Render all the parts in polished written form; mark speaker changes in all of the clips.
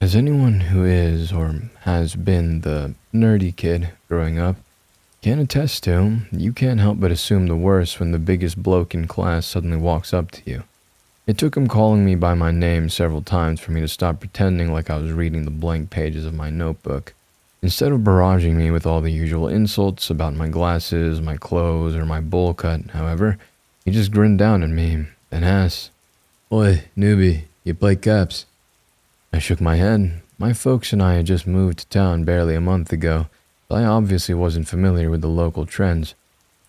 Speaker 1: As anyone who is or has been the nerdy kid growing up can attest to, you can't help but assume the worst when the biggest bloke in class suddenly walks up to you. It took him calling me by my name several times for me to stop pretending like I was reading the blank pages of my notebook. Instead of barraging me with all the usual insults about my glasses, my clothes, or my bowl cut, however, he just grinned down at me and asked, "Oi, newbie, you play caps?" I shook my head. My folks and I had just moved to town barely a month ago, so I obviously wasn't familiar with the local trends.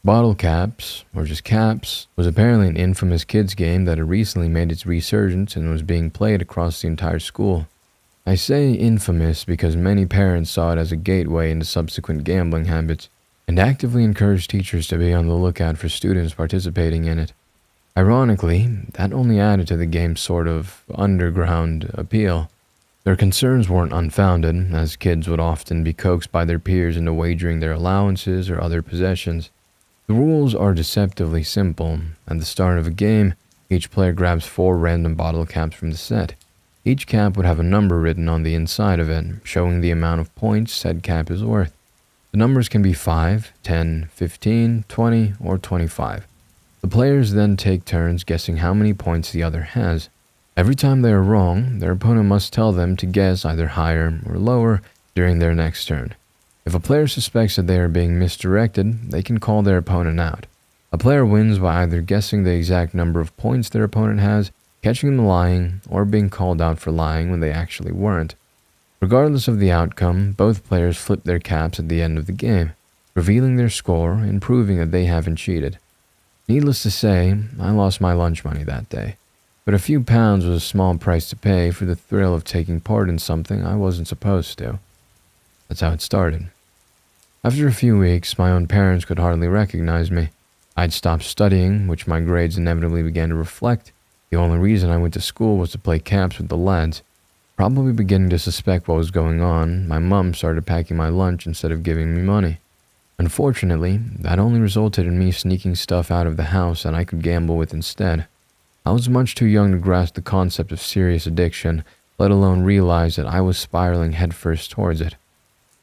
Speaker 1: Bottle caps, or just caps, was apparently an infamous kids game that had recently made its resurgence and was being played across the entire school. I say infamous because many parents saw it as a gateway into subsequent gambling habits and actively encouraged teachers to be on the lookout for students participating in it. Ironically, that only added to the game's sort of underground appeal. Their concerns weren't unfounded, as kids would often be coaxed by their peers into wagering their allowances or other possessions. The rules are deceptively simple. At the start of a game, each player grabs 4 random bottle caps from the set. Each cap would have a number written on the inside of it, showing the amount of points said cap is worth. The numbers can be 5, 10, 15, 20, or 25. The players then take turns guessing how many points the other has. Every time they are wrong, their opponent must tell them to guess either higher or lower during their next turn. If a player suspects that they are being misdirected, they can call their opponent out. A player wins by either guessing the exact number of points their opponent has, catching them lying, or being called out for lying when they actually weren't. Regardless of the outcome, both players flip their caps at the end of the game, revealing their score and proving that they haven't cheated. Needless to say, I lost my lunch money that day, but a few pounds was a small price to pay for the thrill of taking part in something I wasn't supposed to. That's how it started. After a few weeks, my own parents could hardly recognize me. I'd stopped studying, which my grades inevitably began to reflect. The only reason I went to school was to play caps with the lads. Probably beginning to suspect what was going on, my mum started packing my lunch instead of giving me money. Unfortunately, that only resulted in me sneaking stuff out of the house that I could gamble with instead. I was much too young to grasp the concept of serious addiction, let alone realize that I was spiraling headfirst towards it.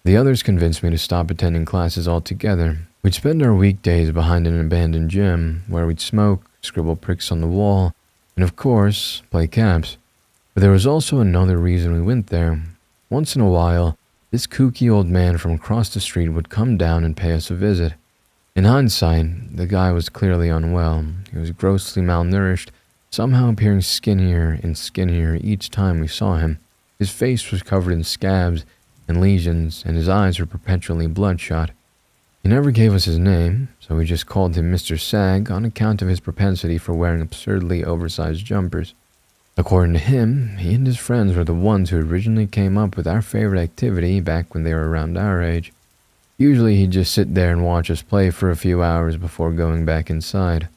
Speaker 1: The others convinced me to stop attending classes altogether. We'd spend our weekdays behind an abandoned gym, where we'd smoke, scribble pricks on the wall, and of course, play caps. But there was also another reason we went there. Once in a while, this kooky old man from across the street would come down and pay us a visit. In hindsight, the guy was clearly unwell. He was grossly malnourished, somehow appearing skinnier and skinnier each time we saw him. His face was covered in scabs and lesions, and his eyes were perpetually bloodshot. He never gave us his name, so we just called him Mr. Sag on account of his propensity for wearing absurdly oversized jumpers. According to him, he and his friends were the ones who originally came up with our favorite activity back when they were around our age. Usually he'd just sit there and watch us play for a few hours before going back inside.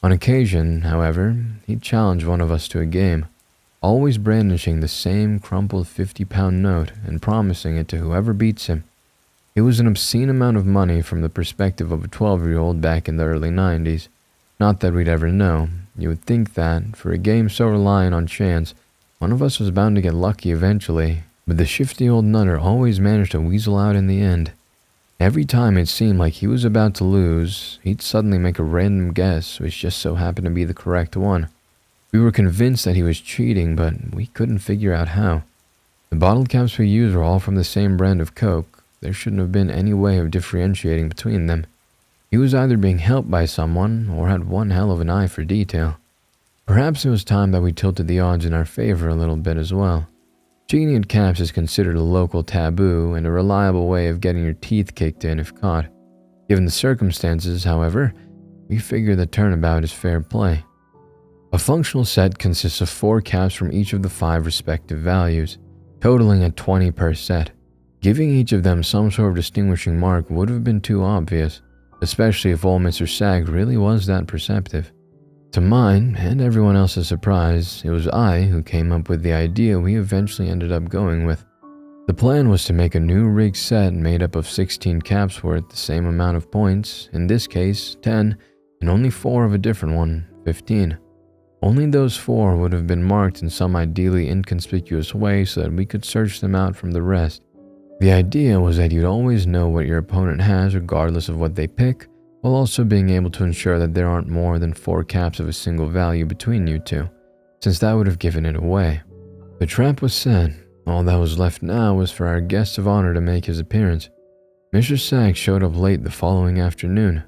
Speaker 1: On occasion, however, he'd challenge one of us to a game, always brandishing the same crumpled 50-pound note and promising it to whoever beats him. It was an obscene amount of money from the perspective of a 12-year-old back in the early 90s. Not that we'd ever know. You would think that, for a game so reliant on chance, one of us was bound to get lucky eventually, but the shifty old nutter always managed to weasel out in the end. Every time it seemed like he was about to lose, he'd suddenly make a random guess which just so happened to be the correct one. We were convinced that he was cheating, but we couldn't figure out how. The bottle caps we used were all from the same brand of Coke. There shouldn't have been any way of differentiating between them. He was either being helped by someone or had one hell of an eye for detail. Perhaps it was time that we tilted the odds in our favor a little bit as well. Cheating at caps is considered a local taboo and a reliable way of getting your teeth kicked in if caught. Given the circumstances, however, we figure the turnabout is fair play. A functional set consists of 4 caps from each of the 5 respective values, totaling at 20 per set. Giving each of them some sort of distinguishing mark would have been too obvious, especially if old Mr. Sag really was that perceptive. To mine and everyone else's surprise, it was I who came up with the idea we eventually ended up going with. The plan was to make a new rigged set made up of 16 caps worth the same amount of points, in this case 10, and only 4 of a different one, 15. Only those four would have been marked in some ideally inconspicuous way so that we could search them out from the rest. The idea was that you'd always know what your opponent has regardless of what they pick, while also being able to ensure that there aren't more than 4 caps of a single value between you two, since that would have given it away. The trap was set. All that was left now was for our guest of honor to make his appearance. Mr. Sag showed up late the following afternoon.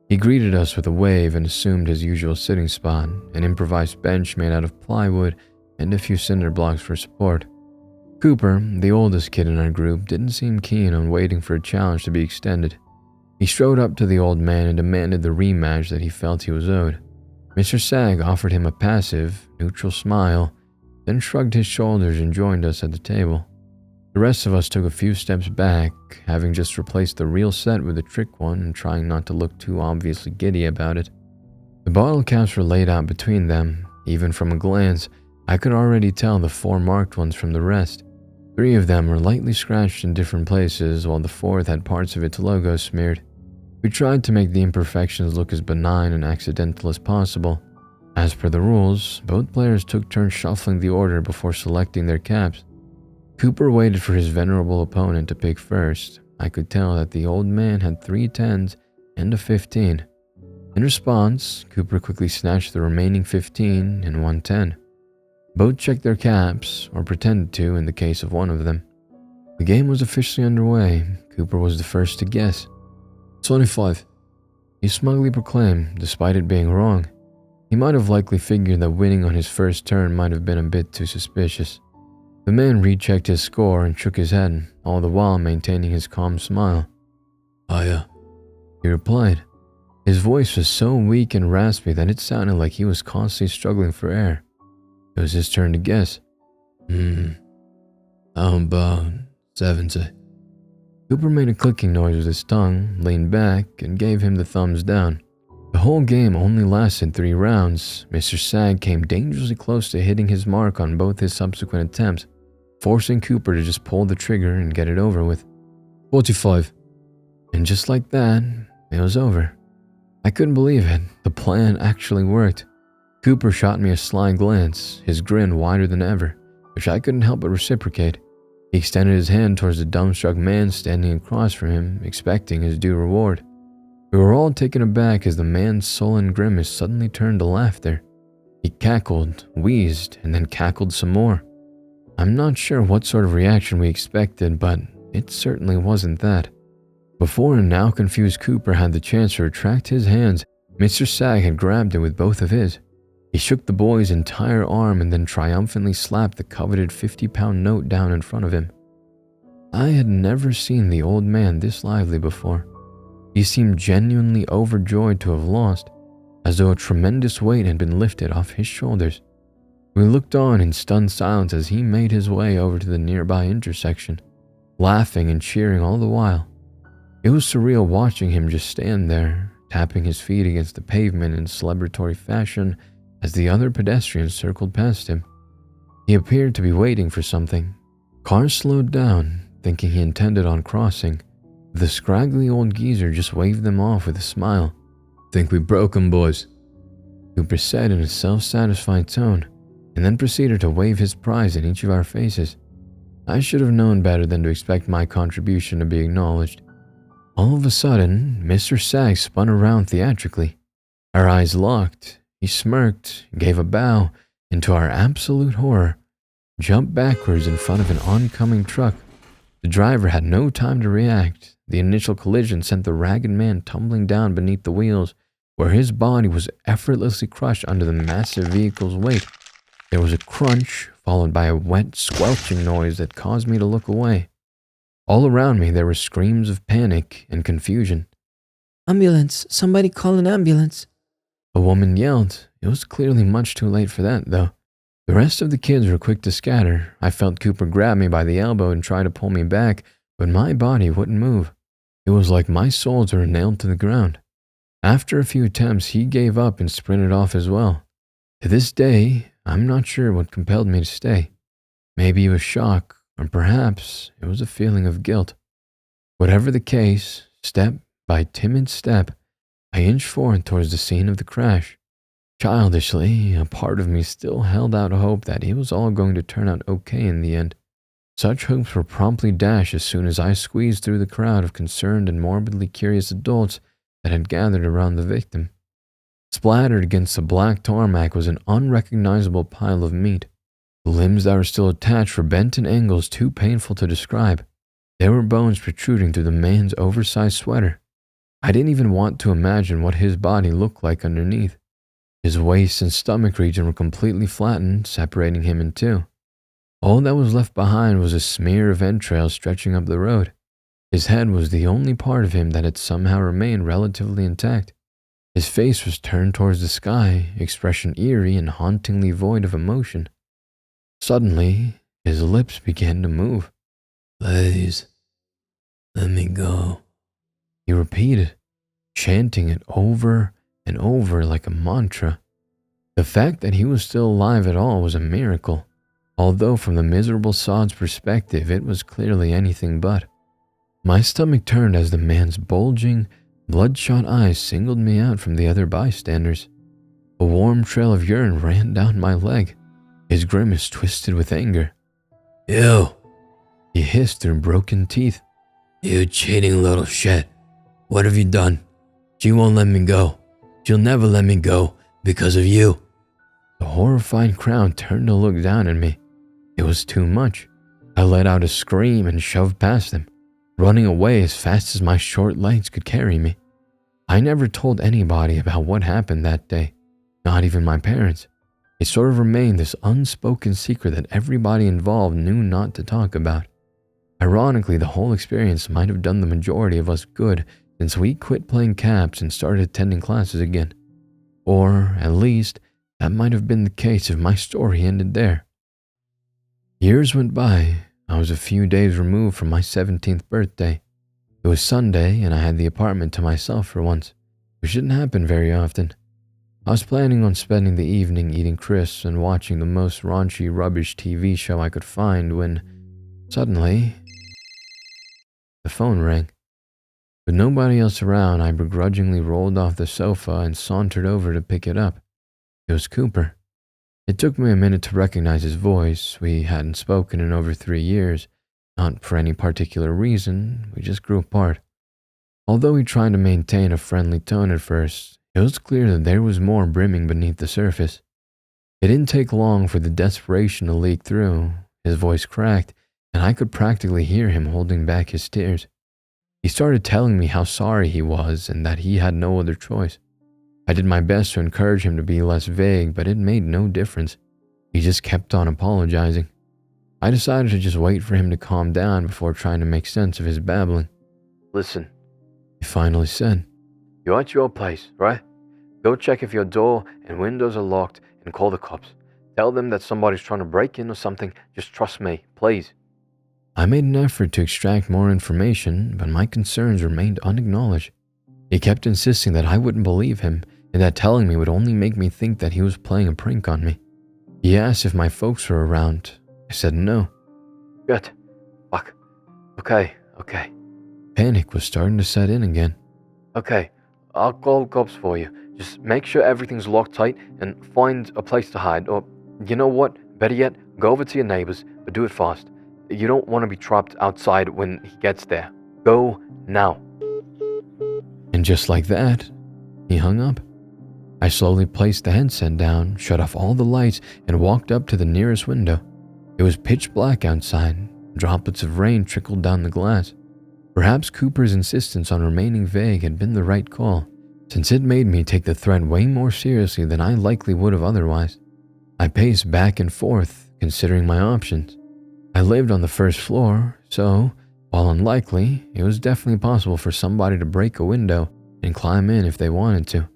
Speaker 1: He greeted us with a wave and assumed his usual sitting spot, an improvised bench made out of plywood and a few cinder blocks for support. Cooper, the oldest kid in our group, didn't seem keen on waiting for a challenge to be extended. He strode up to the old man and demanded the rematch that he felt he was owed. Mr. Sag offered him a passive, neutral smile, then shrugged his shoulders and joined us at the table. The rest of us took a few steps back, having just replaced the real set with the trick one and trying not to look too obviously giddy about it. The bottle caps were laid out between them. Even from a glance, I could already tell the 4 marked ones from the rest. 3 of them were lightly scratched in different places, while the 4th had parts of its logo smeared. We tried to make the imperfections look as benign and accidental as possible. As per the rules, both players took turns shuffling the order before selecting their caps. Cooper waited for his venerable opponent to pick first. I could tell that the old man had 3 10s and a 15. In response, Cooper quickly snatched the remaining 15 and 1 10. Both checked their caps, or pretended to in the case of one of them. The game was officially underway. Cooper was the first to guess.
Speaker 2: 25.
Speaker 1: He smugly proclaimed, despite it being wrong. He might have likely figured that winning on his first turn might have been a bit too suspicious. The man rechecked his score and shook his head, all the while maintaining his calm smile.
Speaker 2: Hiya,
Speaker 1: he replied. His voice was so weak and raspy that it sounded like he was constantly struggling for air. It was his turn to guess.
Speaker 2: How about 70?
Speaker 1: Cooper made a clicking noise with his tongue, leaned back, and gave him the thumbs down. The whole game only lasted 3 rounds. Mr. Sag came dangerously close to hitting his mark on both his subsequent attempts, forcing Cooper to just pull the trigger and get it over with.
Speaker 2: 45.
Speaker 1: And just like that, it was over. I couldn't believe it. The plan actually worked. Cooper shot me a sly glance, his grin wider than ever, which I couldn't help but reciprocate. He extended his hand towards the dumbstruck man standing across from him, expecting his due reward. We were all taken aback as the man's sullen grimace suddenly turned to laughter. He cackled, wheezed, and then cackled some more. I'm not sure what sort of reaction we expected, but it certainly wasn't that. Before a now confused Cooper had the chance to retract his hands, Mr. Sag had grabbed it with both of his. He shook the boy's entire arm and then triumphantly slapped the coveted 50-pound note down in front of him. I had never seen the old man this lively before. He seemed genuinely overjoyed to have lost, as though a tremendous weight had been lifted off his shoulders. We looked on in stunned silence as he made his way over to the nearby intersection, laughing and cheering all the while. It was surreal watching him just stand there, tapping his feet against the pavement in celebratory fashion as the other pedestrians circled past him. He appeared to be waiting for something. Cars slowed down, thinking he intended on crossing. The scraggly old geezer just waved them off with a smile.
Speaker 2: Think we broke 'em, boys,
Speaker 1: Cooper said in a self-satisfied tone, and then proceeded to wave his prize in each of our faces. I should have known better than to expect my contribution to be acknowledged. All of a sudden, Mr. Sag spun around theatrically. Our eyes locked. He smirked, gave a bow, and to our absolute horror, jumped backwards in front of an oncoming truck. The driver had no time to react. The initial collision sent the ragged man tumbling down beneath the wheels, where his body was effortlessly crushed under the massive vehicle's weight. There was a crunch, followed by a wet, squelching noise that caused me to look away. All around me there were screams of panic and confusion.
Speaker 3: Ambulance! Somebody call an ambulance!
Speaker 1: A woman yelled. It was clearly much too late for that, though. The rest of the kids were quick to scatter. I felt Cooper grab me by the elbow and try to pull me back, but my body wouldn't move. It was like my soles were nailed to the ground. After a few attempts, he gave up and sprinted off as well. To this day, I'm not sure what compelled me to stay. Maybe it was shock, or perhaps it was a feeling of guilt. Whatever the case, step by timid step, I inched forward towards the scene of the crash. Childishly, a part of me still held out hope that it was all going to turn out okay in the end. Such hopes were promptly dashed as soon as I squeezed through the crowd of concerned and morbidly curious adults that had gathered around the victim. Splattered against the black tarmac was an unrecognizable pile of meat. The limbs that were still attached were bent in angles too painful to describe. There were bones protruding through the man's oversized sweater. I didn't even want to imagine what his body looked like underneath. His waist and stomach region were completely flattened, separating him in two. All that was left behind was a smear of entrails stretching up the road. His head was the only part of him that had somehow remained relatively intact. His face was turned towards the sky, expression eerie and hauntingly void of emotion. Suddenly, his lips began to move.
Speaker 2: Please, let me go.
Speaker 1: He repeated, chanting it over and over like a mantra. The fact that he was still alive at all was a miracle, although from the miserable sod's perspective it was clearly anything but. My stomach turned as the man's bulging, bloodshot eyes singled me out from the other bystanders. A warm trail of urine ran down my leg, his grimace twisted with anger.
Speaker 2: You,
Speaker 1: He hissed through broken teeth.
Speaker 2: you cheating little shit. What have you done? She won't let me go. She'll never let me go because of you.
Speaker 1: The horrified crowd turned to look down at me. It was too much. I let out a scream and shoved past them, running away as fast as my short legs could carry me. I never told anybody about what happened that day, not even my parents. It sort of remained this unspoken secret that everybody involved knew not to talk about. Ironically, the whole experience might have done the majority of us good since we quit playing caps and started attending classes again. Or, at least, that might have been the case if my story ended there. Years went by. I was a few days removed from my 17th birthday. It was Sunday and I had the apartment to myself for once, which didn't happen very often. I was planning on spending the evening eating crisps and watching the most raunchy rubbish TV show I could find when, suddenly, the phone rang. With nobody else around, I begrudgingly rolled off the sofa and sauntered over to pick it up. It was Cooper. It took me a minute to recognize his voice. We hadn't spoken in over 3 years, not for any particular reason, we just grew apart. Although he tried to maintain a friendly tone at first, it was clear that there was more brimming beneath the surface. It didn't take long for the desperation to leak through. His voice cracked, and I could practically hear him holding back his tears. He started telling me how sorry he was and that he had no other choice. I did my best to encourage him to be less vague, but it made no difference. He just kept on apologizing. I decided to just wait for him to calm down before trying to make sense of his babbling.
Speaker 4: Listen,
Speaker 1: He finally said,
Speaker 4: you're at your place, right? Go check if your door and windows are locked and call the cops. Tell them that somebody's trying to break in or something. Just trust me, please.
Speaker 1: I made an effort to extract more information, but my concerns remained unacknowledged. He kept insisting that I wouldn't believe him, and that telling me would only make me think that he was playing a prank on me. He asked if my folks were around. I said no.
Speaker 4: Good. Fuck. Okay.
Speaker 1: Panic was starting to set in again.
Speaker 4: Okay, I'll call the cops for you. Just make sure everything's locked tight and find a place to hide. Or, you know what? Better yet, go over to your neighbors, but do it fast. You don't want to be trapped outside when he gets there. Go now.
Speaker 1: And just like that, he hung up. I slowly placed the headset down, shut off all the lights, and walked up to the nearest window. It was pitch black outside. Droplets of rain trickled down the glass. Perhaps Cooper's insistence on remaining vague had been the right call, since it made me take the threat way more seriously than I likely would have otherwise. I paced back and forth, considering my options. I lived on the first floor, so, while unlikely, it was definitely possible for somebody to break a window and climb in if they wanted to.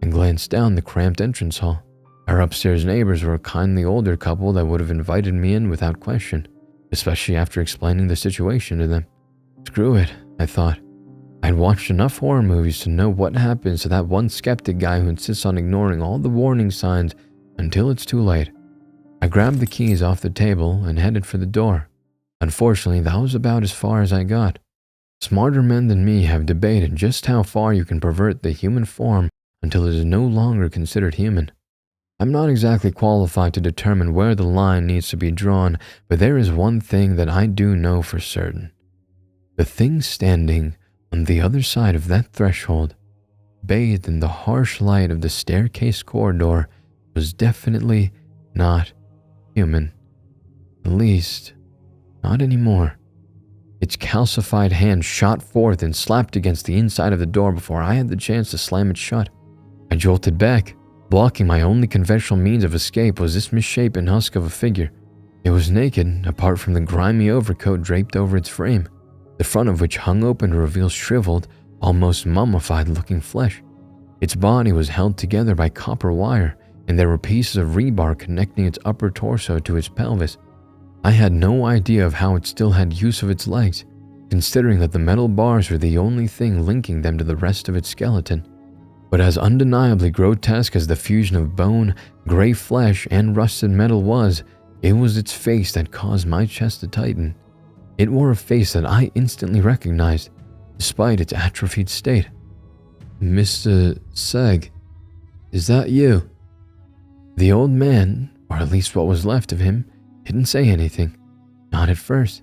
Speaker 1: I glanced down the cramped entrance hall. Our upstairs neighbors were a kindly older couple that would have invited me in without question, especially after explaining the situation to them. Screw it, I thought. I'd watched enough horror movies to know what happens to that one skeptic guy who insists on ignoring all the warning signs until it's too late. I grabbed the keys off the table and headed for the door. Unfortunately, that was about as far as I got. Smarter men than me have debated just how far you can pervert the human form until it is no longer considered human. I'm not exactly qualified to determine where the line needs to be drawn, but there is one thing that I do know for certain. The thing standing on the other side of that threshold, bathed in the harsh light of the staircase corridor, was definitely not human. At least, not anymore. Its calcified hand shot forth and slapped against the inside of the door before I had the chance to slam it shut. I jolted back. Blocking my only conventional means of escape was this misshapen husk of a figure. It was naked, apart from the grimy overcoat draped over its frame, the front of which hung open to reveal shriveled, almost mummified-looking flesh. Its body was held together by copper wire, and there were pieces of rebar connecting its upper torso to its pelvis. I had no idea of how it still had use of its legs, considering that the metal bars were the only thing linking them to the rest of its skeleton. But as undeniably grotesque as the fusion of bone, gray flesh, and rusted metal was, it was its face that caused my chest to tighten. It wore a face that I instantly recognized, despite its atrophied state. "Mr. Seg, is that you?" The old man, or at least what was left of him, didn't say anything. Not at first.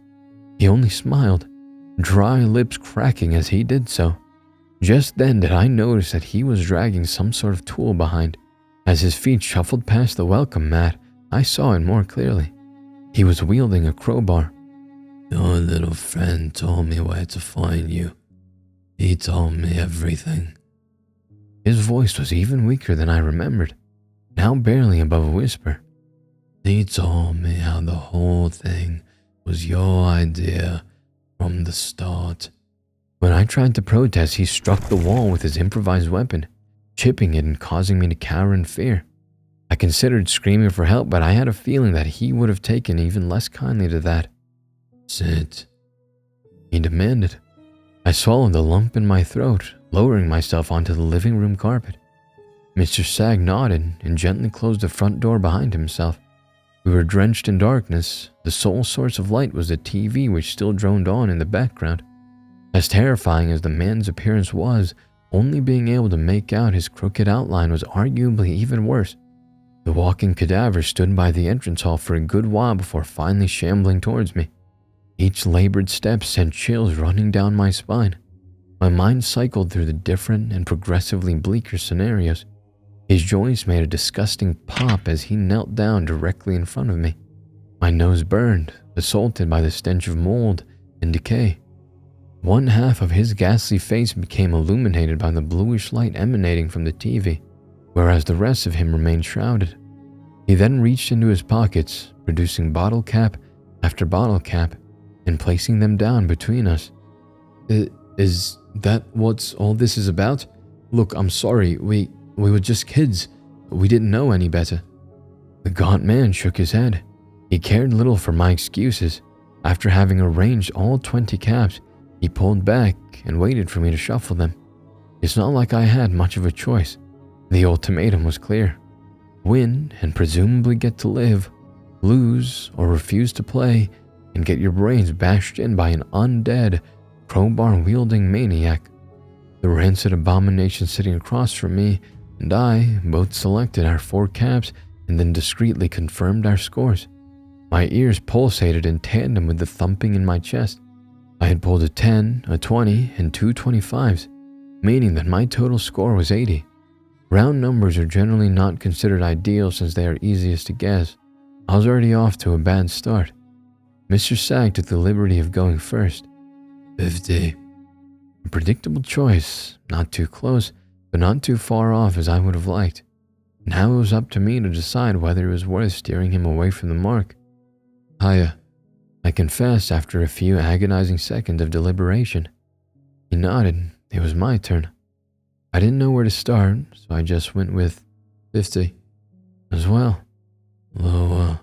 Speaker 1: He only smiled, dry lips cracking as he did so. Just then did I notice that he was dragging some sort of tool behind. As his feet shuffled past the welcome mat, I saw it more clearly. He was wielding a crowbar.
Speaker 2: "Your little friend told me where to find you. He told me everything."
Speaker 1: His voice was even weaker than I remembered, now barely above a whisper.
Speaker 2: "He told me how the whole thing was your idea from the start."
Speaker 1: When I tried to protest, he struck the wall with his improvised weapon, chipping it and causing me to cower in fear. I considered screaming for help, but I had a feeling that he would have taken even less kindly to that.
Speaker 2: "Sit,"
Speaker 1: he demanded. I swallowed the lump in my throat, lowering myself onto the living room carpet. Mr. Sag nodded and gently closed the front door behind himself. We were drenched in darkness. The sole source of light was the TV, which still droned on in the background. As terrifying as the man's appearance was, only being able to make out his crooked outline was arguably even worse. The walking cadaver stood by the entrance hall for a good while before finally shambling towards me. Each labored step sent chills running down my spine. My mind cycled through the different and progressively bleaker scenarios. His joints made a disgusting pop as he knelt down directly in front of me. My nose burned, assaulted by the stench of mold and decay. One half of his ghastly face became illuminated by the bluish light emanating from the TV, whereas the rest of him remained shrouded. He then reached into his pockets, producing bottle cap after bottle cap, and placing them down between us.
Speaker 2: Is that what all this is about? Look, I'm sorry, we were just kids. We didn't know any better."
Speaker 1: The gaunt man shook his head. He cared little for my excuses. After having arranged all 20 caps, he pulled back and waited for me to shuffle them. It's not like I had much of a choice. The ultimatum was clear. Win and presumably get to live, lose or refuse to play and get your brains bashed in by an undead, crowbar-wielding maniac. The rancid abomination sitting across from me and I both selected our 4 caps and then discreetly confirmed our scores. My ears pulsated in tandem with the thumping in my chest. I had pulled a 10, a 20, and 2 25s, meaning that my total score was 80. Round numbers are generally not considered ideal since they are easiest to guess. I was already off to a bad start. Mr. Sag took the liberty of going first.
Speaker 2: 50.
Speaker 1: A predictable choice, not too close, but not too far off as I would have liked. Now it was up to me to decide whether it was worth steering him away from the mark.
Speaker 2: "Higher,"
Speaker 1: I confessed after a few agonizing seconds of deliberation. He nodded. It was my turn. I didn't know where to start, so I just went with
Speaker 2: 50.
Speaker 1: as well.
Speaker 2: "Lower,"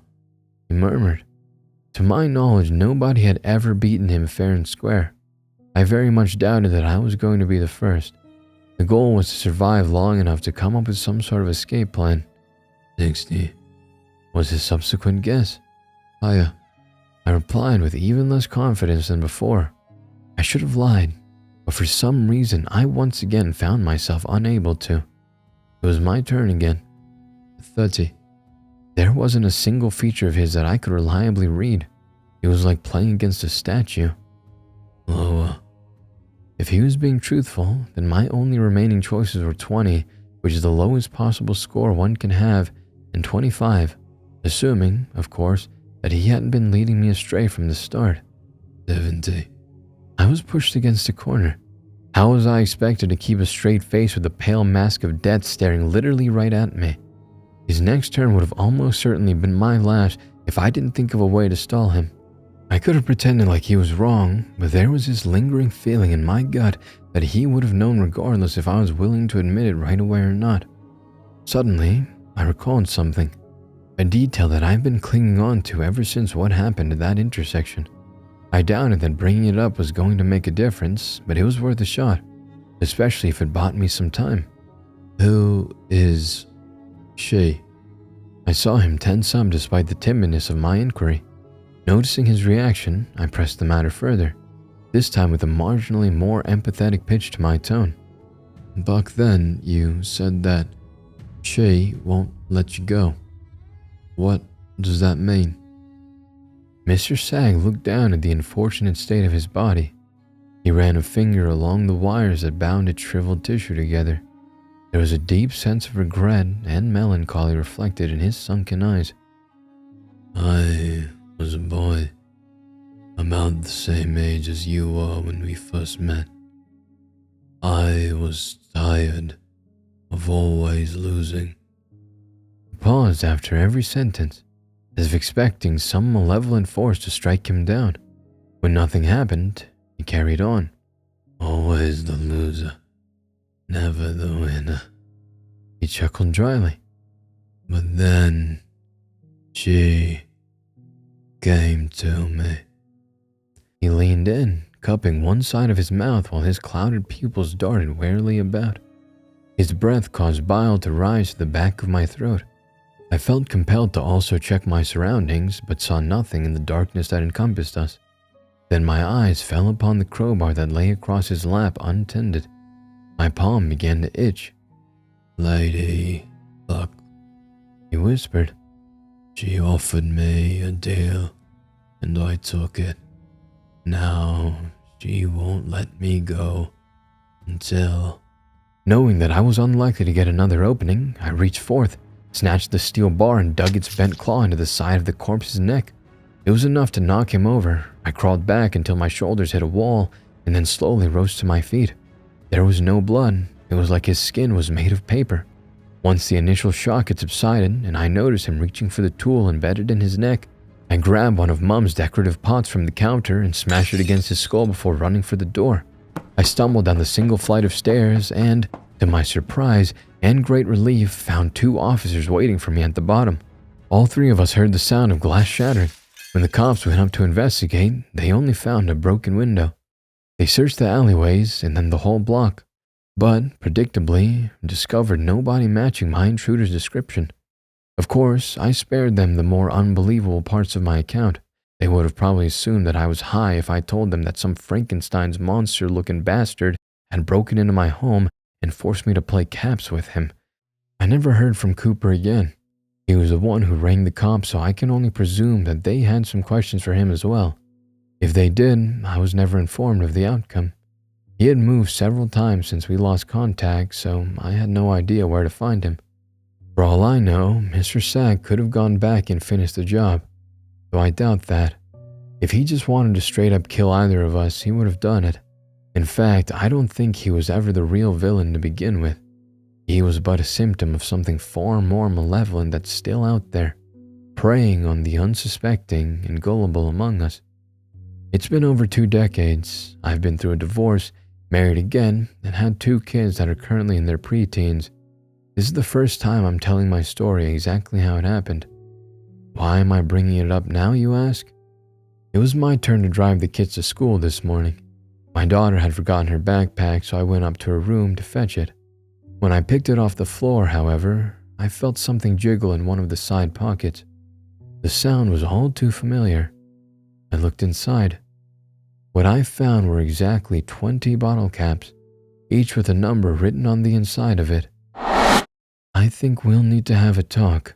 Speaker 1: He murmured. To my knowledge, nobody had ever beaten him fair and square. I very much doubted that I was going to be the first. The goal was to survive long enough to come up with some sort of escape plan.
Speaker 2: 60.
Speaker 1: Was his subsequent guess.
Speaker 2: "Higher."
Speaker 1: I replied with even less confidence than before. I should have lied, but for some reason I once again found myself unable to. It was my turn again. 30. There wasn't a single feature of his that I could reliably read. It was like playing against a statue.
Speaker 2: Lower.
Speaker 1: If he was being truthful, then my only remaining choices were 20, which is the lowest possible score one can have, and 25, assuming, of course, that he hadn't been leading me astray from the start.
Speaker 2: 70.
Speaker 1: I was pushed against a corner. How was I expected to keep a straight face with a pale mask of death staring literally right at me? His next turn would have almost certainly been my last if I didn't think of a way to stall him. I could have pretended like he was wrong, but there was this lingering feeling in my gut that he would have known regardless if I was willing to admit it right away or not. Suddenly, I recalled something, a detail that I've been clinging on to ever since what happened at that intersection. I doubted that bringing it up was going to make a difference, but it was worth a shot, especially if it bought me some time.
Speaker 2: Who is she?
Speaker 1: I saw him tense up despite the timidness of my inquiry. Noticing his reaction, I pressed the matter further, this time with a marginally more empathetic pitch to my tone.
Speaker 2: Back then, you said that she won't let you go. What does that mean?
Speaker 1: Mr. Sag looked down at the unfortunate state of his body. He ran a finger along the wires that bound its shriveled tissue together. There was a deep sense of regret and melancholy reflected in his sunken eyes.
Speaker 2: I was a boy, about the same age as you were when we first met. I was tired of always losing.
Speaker 1: He paused after every sentence, as if expecting some malevolent force to strike him down. When nothing happened, he carried on.
Speaker 2: Always the loser, never the winner.
Speaker 1: He chuckled dryly.
Speaker 2: But then, she came to me.
Speaker 1: He leaned in, cupping one side of his mouth while his clouded pupils darted warily about. His breath caused bile to rise to the back of my throat. I felt compelled to also check my surroundings, but saw nothing in the darkness that encompassed us. Then my eyes fell upon the crowbar that lay across his lap untended. My palm began to itch.
Speaker 2: Lady Luck,
Speaker 1: he whispered.
Speaker 2: She offered me a deal, and I took it. Now she won't let me go until...
Speaker 1: Knowing that I was unlikely to get another opening, I reached forth, snatched the steel bar and dug its bent claw into the side of the corpse's neck. It was enough to knock him over. I crawled back until my shoulders hit a wall and then slowly rose to my feet. There was no blood. It was like his skin was made of paper. Once the initial shock had subsided and I noticed him reaching for the tool embedded in his neck, I grabbed one of Mum's decorative pots from the counter and smashed it against his skull before running for the door. I stumbled down the single flight of stairs and, to my surprise and great relief, found 2 officers waiting for me at the bottom. All 3 of us heard the sound of glass shattering. When the cops went up to investigate, they only found a broken window. They searched the alleyways and then the whole block, but, predictably, discovered nobody matching my intruder's description. Of course, I spared them the more unbelievable parts of my account. They would have probably assumed that I was high if I told them that some Frankenstein's monster-looking bastard had broken into my home and forced me to play caps with him. I never heard from Cooper again. He was the one who rang the cops, so I can only presume that they had some questions for him as well. If they did, I was never informed of the outcome. He had moved several times since we lost contact, so I had no idea where to find him. For all I know, Mr. Sack could have gone back and finished the job, though I doubt that. If he just wanted to straight up kill either of us, he would have done it. In fact, I don't think he was ever the real villain to begin with. He was but a symptom of something far more malevolent that's still out there, preying on the unsuspecting and gullible among us. It's been over 2 decades. I've been through a divorce, married again, and had 2 kids that are currently in their preteens. This is the first time I'm telling my story exactly how it happened. Why am I bringing it up now, you ask? It was my turn to drive the kids to school this morning. My daughter had forgotten her backpack, so I went up to her room to fetch it. When I picked it off the floor, however, I felt something jiggle in one of the side pockets. The sound was all too familiar. I looked inside. What I found were exactly 20 bottle caps, each with a number written on the inside of it. I I think we'll need to have a talk.